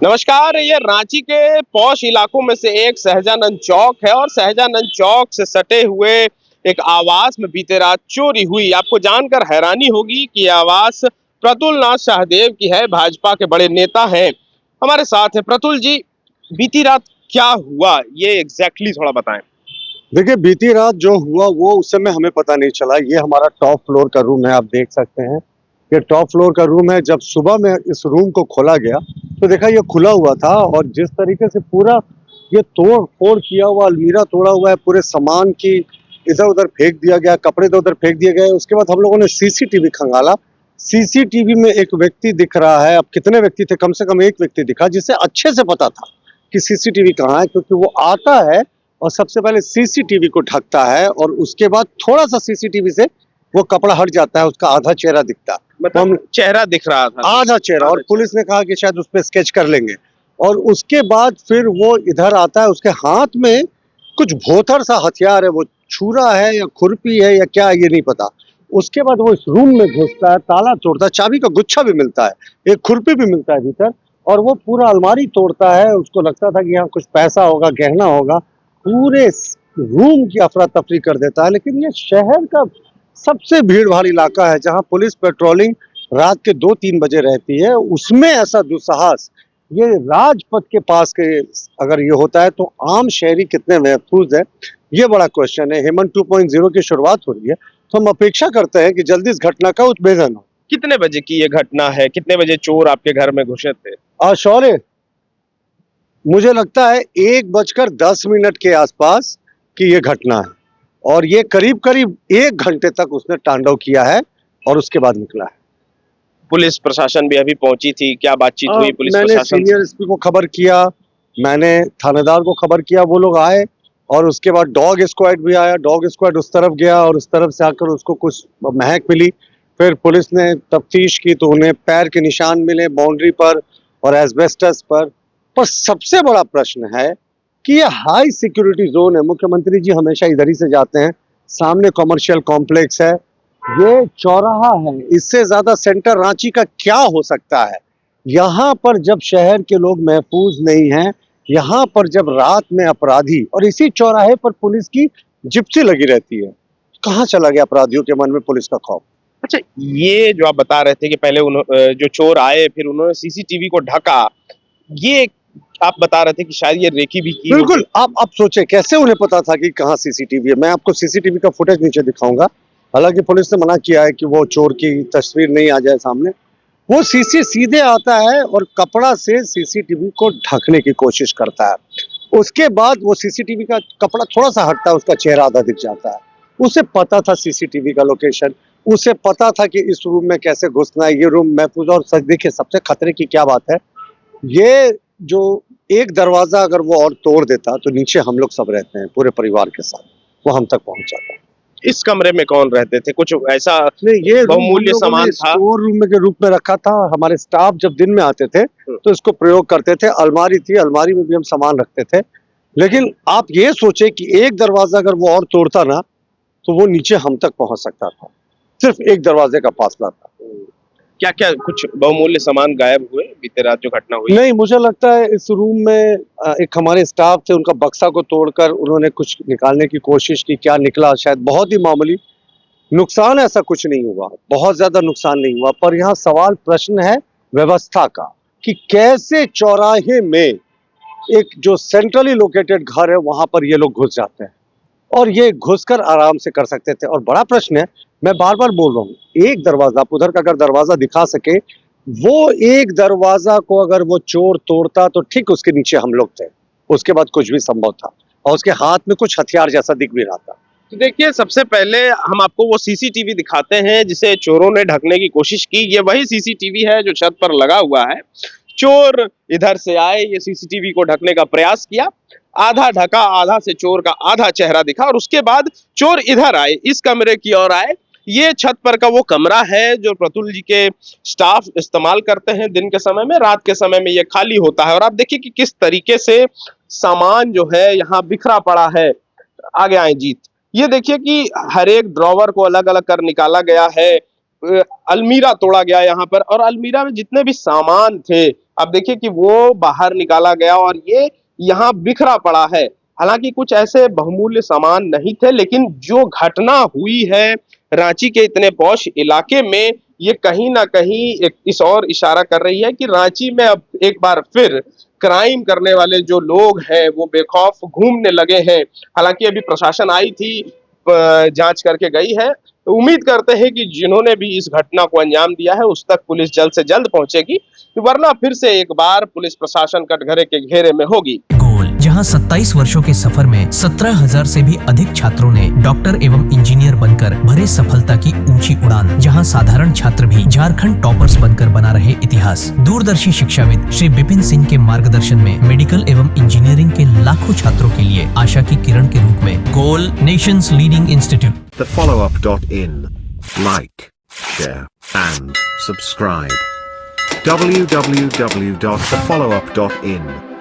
नमस्कार। ये रांची के पॉश इलाकों में से एक सहजानंद चौक है और सहजानंद चौक से सटे हुए एक आवास में बीते रात चोरी हुई। आपको जानकर हैरानी होगी कि ये आवास प्रतुल नाथ शाहदेव की है, भाजपा के बड़े नेता हैं। हमारे साथ है प्रतुल जी। बीती रात क्या हुआ ये एग्जैक्टली थोड़ा बताएं। देखिए, बीती रात जो हुआ वो उस समय हमें पता नहीं चला। ये हमारा टॉप फ्लोर का रूम है, आप देख सकते हैं। ये टॉप फ्लोर का रूम है। जब सुबह में इस रूम को खोला गया तो देखा ये खुला हुआ था और जिस तरीके से पूरा ये तोड़ फोड़ किया हुआ, अलमीरा तोड़ा हुआ है, पूरे सामान की इधर उधर फेंक दिया गया, कपड़े इधर उधर फेंक दिए गए। उसके बाद हम लोगों ने सीसीटीवी खंगाला। सीसीटीवी में एक व्यक्ति दिख रहा है। अब कितने व्यक्ति थे? कम से कम एक व्यक्ति दिखा जिसे अच्छे से पता था कि सीसीटीवी कहाँ है, क्योंकि वो आता है और सबसे पहले सीसीटीवी को ढकता है और उसके बाद थोड़ा सा सीसीटीवी से वो कपड़ा हट जाता है, उसका आधा चेहरा दिखता है। तो हम चेहरा दिख रहा था, आधा चेहरा, और पुलिस ने कहा कि शायद उस पर स्केच कर लेंगे। और उसके बाद फिर वो इधर आता है, उसके हाथ में कुछ भोथर सा हथियार है, वो छुरा है या खुरपी है या क्या, ये नहीं पता। उसके बाद वो इस रूम में घुसता है, ताला तोड़ता है, चाबी का गुच्छा भी मिलता है, एक खुरपी भी मिलता है भीतर, और वो पूरा अलमारी तोड़ता है। उसको लगता था कि यहाँ कुछ पैसा होगा, गहना होगा, पूरे रूम की अफरा तफरी कर देता है। लेकिन ये शहर का सबसे भीड़ भाड़ इलाका है जहाँ पुलिस पेट्रोलिंग रात के 2-3 बजे रहती है, उसमें ऐसा दुस्साहस ये राजपथ के पास के अगर ये होता है तो आम शहरी कितने महफूज है, ये बड़ा क्वेश्चन है। हेमंत 2.0 की शुरुआत हो रही है तो हम अपेक्षा करते हैं कि जल्दी इस घटना का उद्भेदन हो। कितने बजे की ये घटना है? कितने बजे चोर आपके घर में घुसे थे? शौर्य, मुझे लगता है 1:10 के आसपास की ये घटना है और ये करीब करीब 1 घंटे तक उसने तांडव किया है और उसके बाद निकला है। पुलिस प्रशासन भी अभी पहुंची थी, क्या बातचीत हुई पुलिस मैंने प्रशासन से? सीनियर एसपी को खबर किया, मैंने थानेदार को खबर किया, वो लोग आए और उसके बाद डॉग स्क्वाड भी आया। डॉग स्क्वाड उस तरफ गया और उस तरफ से आकर उसको कुछ महक मिली। फिर पुलिस ने तफ्तीश की तो उन्हें पैर के निशान मिले बाउंड्री पर और एस्बेस्टस पर सबसे बड़ा प्रश्न है कि ये हाई सिक्योरिटी जोन है। मुख्यमंत्री जी हमेशा इधर ही से जाते हैं, सामने कमर्शियल कॉम्प्लेक्स है, ये चौराहा है, इससे ज्यादा सेंटर रांची का क्या हो सकता है? यहाँ पर जब शहर के लोग महफूज नहीं हैं, यहाँ पर जब रात में अपराधी, और इसी चौराहे पर पुलिस की जिप्सी लगी रहती है, कहाँ चला गया अपराधियों के मन में पुलिस का खौफ? अच्छा, ये जो आप बता रहे थे कि पहले जो चोर आए फिर उन्होंने सीसीटीवी को ढका, ये आप बता रहे थे कि शायद ये रेकी भी की बिल्कुल। होगी। आप सोचे कैसे उन्हें पता था कि कहाँ सीसीटीवी है? मैं आपको सीसीटीवी का फुटेज नीचे दिखाऊंगा। हालांकि पुलिस ने मना किया है कि वो चोर की तस्वीर नहीं आ जाए सामने। वो सीधे आता है और कपड़ा से सीसीटीवी को ढकने की कोशिश करता है। उसके बाद वो सीसीटीवी का कपड़ा थोड़ा सा हटता है, उसका चेहरा आधा दिख जाता है। उसे पता था सीसीटीवी का लोकेशन, उसे पता था कि इस रूम में कैसे घुसना है, ये रूम महफूज। और सच देखिए, सबसे खतरे की क्या बात है, ये जो एक दरवाजा अगर वो और तोड़ देता तो नीचे हम लोग सब रहते हैं पूरे परिवार के साथ, वो हम तक पहुंच जाता। इस कमरे में कौन रहते थे? कुछ ऐसा नहीं, ये बहुमूल्य सामान था? स्टोर रूम के रूप में रखा था। हमारे स्टाफ जब दिन में आते थे तो इसको प्रयोग करते थे। अलमारी थी, अलमारी में भी हम सामान रखते थे। लेकिन आप ये सोचे कि एक दरवाजा अगर वो और तोड़ता ना तो वो नीचे हम तक पहुंच सकता था। सिर्फ एक दरवाजे का फासला था। क्या क्या कुछ बहुमूल्य सामान गायब हुए बीते रात जो घटना हुई? नहीं, मुझे लगता है इस रूम में एक हमारे स्टाफ थे, उनका बक्सा को तोड़कर उन्होंने कुछ निकालने की कोशिश की। क्या निकला? शायद बहुत ही मामूली नुकसान, ऐसा कुछ नहीं हुआ, बहुत ज्यादा नुकसान नहीं हुआ। पर यहाँ सवाल प्रश्न है व्यवस्था का कि कैसे चौराहे में एक जो सेंट्रली लोकेटेड घर है वहां पर ये लोग घुस जाते हैं और ये घुसकर आराम से कर सकते थे। और बड़ा प्रश्न है, मैं बार बार बोल रहा हूँ, एक दरवाजा, आप उधर का अगर दरवाजा दिखा सके, वो एक दरवाजा को अगर वो चोर तोड़ता तो ठीक उसके नीचे हम लोग थे, उसके बाद कुछ भी संभव था। और उसके हाथ में कुछ हथियार जैसा दिख भी रहा था। तो देखिए, सबसे पहले हम आपको वो सीसीटीवी दिखाते हैं जिसे चोरों ने ढकने की कोशिश की। ये वही सीसीटीवी है जो छत पर लगा हुआ है। चोर इधर से आए, ये सीसीटीवी को ढकने का प्रयास किया, आधा ढका, आधा से चोर का आधा चेहरा दिखा और उसके बाद चोर इधर आए, इस कमरे की ओर आए। ये छत पर का वो कमरा है जो प्रतुल जी के स्टाफ इस्तेमाल करते हैं दिन के समय में। रात के समय में ये खाली होता है और आप देखिए कि किस तरीके से सामान जो है यहाँ बिखरा पड़ा है। आगे आए जीत। ये देखिए कि हर एक ड्रॉवर को अलग अलग कर निकाला गया है। अलमीरा तोड़ा गया यहाँ पर और अलमीरा में जितने भी सामान थे अब देखिए कि वो बाहर निकाला गया और ये यहाँ बिखरा पड़ा है। हालांकि कुछ ऐसे बहुमूल्य सामान नहीं थे, लेकिन जो घटना हुई है रांची के इतने पॉश इलाके में, ये कहीं ना कहीं इस और इशारा कर रही है कि रांची में अब एक बार फिर क्राइम करने वाले जो लोग हैं वो बेखौफ घूमने लगे हैं। हालांकि अभी प्रशासन आई थी, जांच करके गई है। तो उम्मीद करते हैं कि जिन्होंने भी इस घटना को अंजाम दिया है उस तक पुलिस जल्द से जल्द पहुंचेगी, वरना फिर से एक बार पुलिस प्रशासन कटघरे के घेरे में होगी। गोल, जहां 27 वर्षों के सफर में 17,000 से भी अधिक छात्रों ने डॉक्टर एवं इंजीनियर बनकर भरे सफलता की ऊंची उड़ान, जहां साधारण छात्र भी झारखंड टॉपर्स बनकर बना रहे इतिहास। दूरदर्शी शिक्षाविद श्री विपिन सिंह के मार्गदर्शन में मेडिकल एवं इंजीनियरिंग के लाखों छात्रों के लिए आशा की किरण के रूप में गोल, nation's leading institute. thefollowup.in. Like, share, and subscribe. www.thefollowup.in